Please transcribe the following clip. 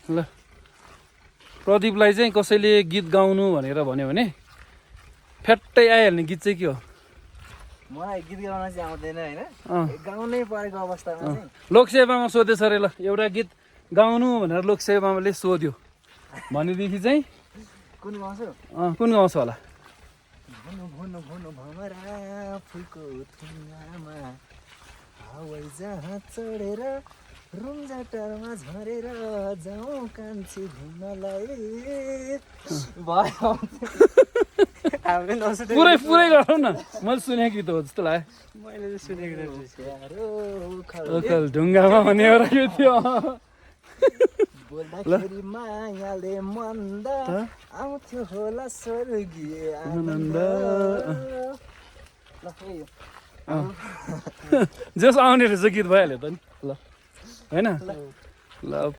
ल प्रदीपलाई चाहिँ कसैले गीत गाउनु भनेर भन्यो भने फ्याट्टै आइहाल्ने गीत चाहिँ के हो? मलाई गीत गाउन चाहिँ आउँदैन होइन, गाउनै परेको अवस्थामा चाहिँ लोकसेवामा सोधेछ अरे। ल एउटा गीत गाउनु भनेर लोकसेवामाले सोध्यो भनेदेखि चाहिँ कुन गाउँछु? कुन गाउँछ होला? भुनु भुनु भुनु भमरा फुलको थुङ्गामा हावाई जहाज चढेर रुम्जाटारमा झरेर जाउँ कान्छी घुम्नलाई भयो। हामीले नसुनेको पुरै पुरै गरौँ न, मैले सुनेको गीत हो जस्तो लाग्यो। मैले चाहिँ सुनेको ओखल ढुङ्गामा भन्ने एउटा गीत थियो। बोल्दाखेरि मायाले मन्द आउँथ्यो होला स्वर्गीय आनन्द। ल खै यो जस आउने रहेछ गीत भइहाल्यो त नि। ल होइन ल